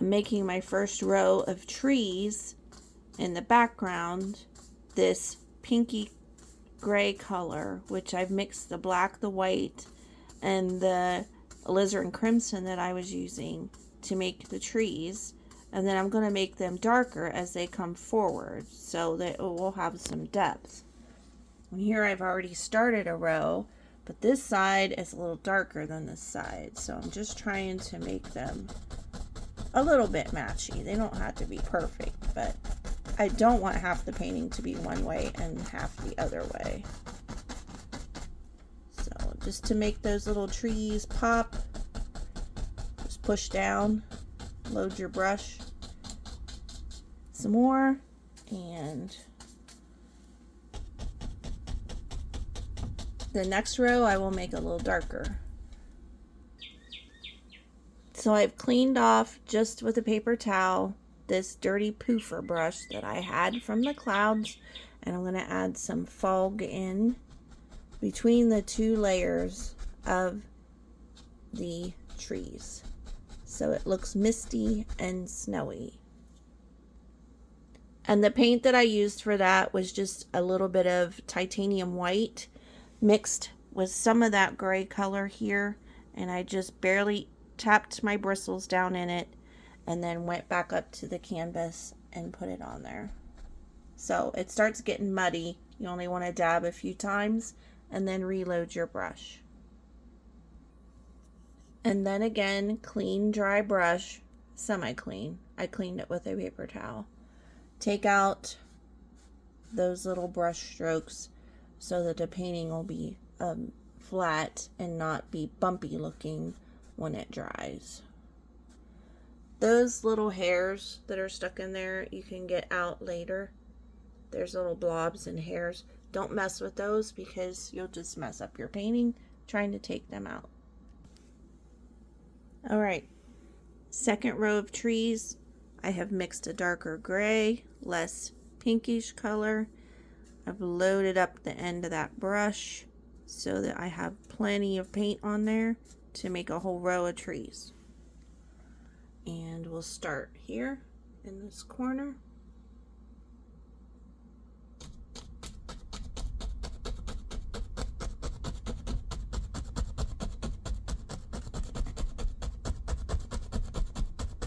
I'm making my first row of trees in the background this pinky gray color, which I've mixed the black, the white, and the alizarin crimson that I was using to make the trees. And then I'm going to make them darker as they come forward so that it will have some depth. And here I've already started a row, but this side is a little darker than this side. So I'm just trying to make them a little bit matchy. They don't have to be perfect, but I don't want half the painting to be one way and half the other way. So just to make those little trees pop, just push down, load your brush some more, and the next row I will make a little darker. So I've cleaned off just with a paper towel this dirty poofer brush that I had from the clouds, and I'm going to add some fog in between the two layers of the trees so it looks misty and snowy. And the paint that I used for that was just a little bit of titanium white mixed with some of that gray color here, and I just barely tapped my bristles down in it and then went back up to the canvas and put it on there. So it starts getting muddy. You only want to dab a few times and then reload your brush. And then again, clean, dry brush, semi-clean. I cleaned it with a paper towel. Take out those little brush strokes so that the painting will be flat and not be bumpy looking when it dries. Those little hairs that are stuck in there you can get out later. There's little blobs and hairs. Don't mess with those because you'll just mess up your painting trying to take them out. Alright, second row of trees. I have mixed a darker gray, less pinkish color. I've loaded up the end of that brush so that I have plenty of paint on there to make a whole row of trees. And we'll start here in this corner.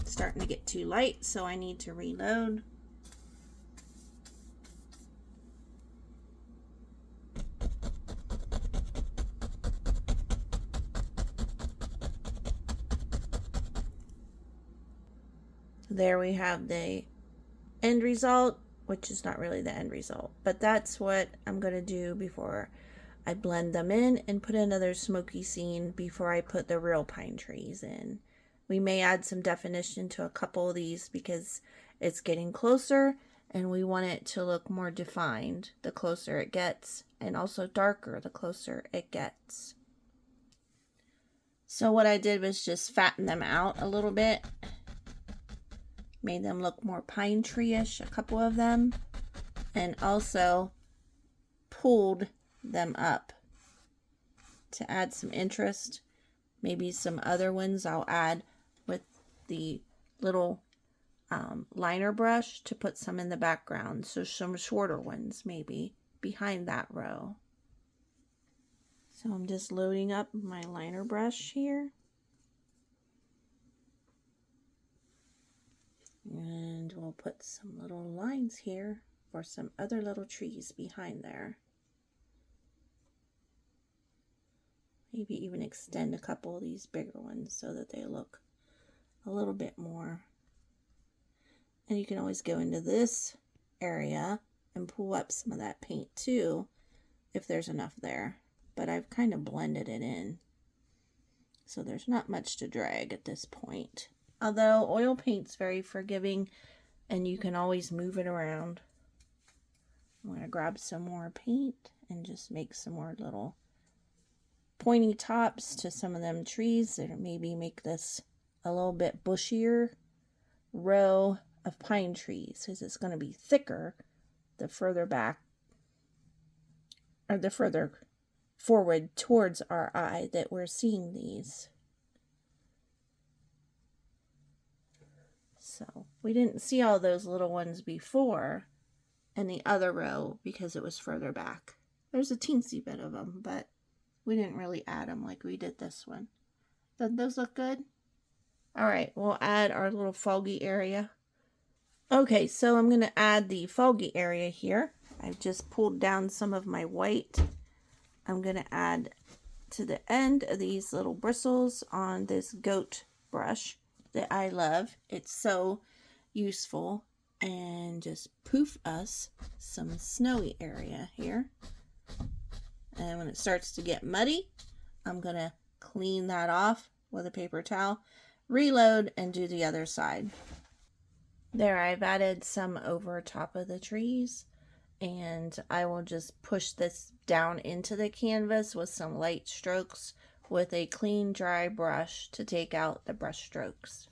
Starting to get too light, so I need to reload. There we have the end result, which is not really the end result, but that's what I'm going to do before I blend them in and put another smoky scene before I put the real pine trees in. We may add some definition to a couple of these because it's getting closer and we want it to look more defined the closer it gets, and also darker the closer it gets. So what I did was just fatten them out a little bit. Made them look more pine tree-ish, a couple of them, and also pulled them up to add some interest. Maybe some other ones I'll add with the little liner brush to put some in the background. So some shorter ones maybe behind that row. So I'm just loading up my liner brush here. And we'll put some little lines here for some other little trees behind there. Maybe even extend a couple of these bigger ones so that they look a little bit more. And you can always go into this area and pull up some of that paint too, if there's enough there. But I've kind of blended it in, so there's not much to drag at this point. Although oil paint's very forgiving and you can always move it around. I'm going to grab some more paint and just make some more little pointy tops to some of them trees that maybe make this a little bit bushier row of pine trees, because it's going to be thicker the further back, or the further forward towards our eye that we're seeing these. We didn't see all those little ones before in the other row because it was further back. There's a teensy bit of them, but we didn't really add them like we did this one. Doesn't those look good? All right, we'll add our little foggy area. Okay, so I'm going to add the foggy area here. I've just pulled down some of my white. I'm going to add to the end of these little bristles on this goat brush that I love. It's so useful. And just poof us some snowy area here. And when it starts to get muddy, I'm going to clean that off with a paper towel, reload, and do the other side. There, I've added some over top of the trees, and I will just push this down into the canvas with some light strokes with a clean, dry brush to take out the brush strokes.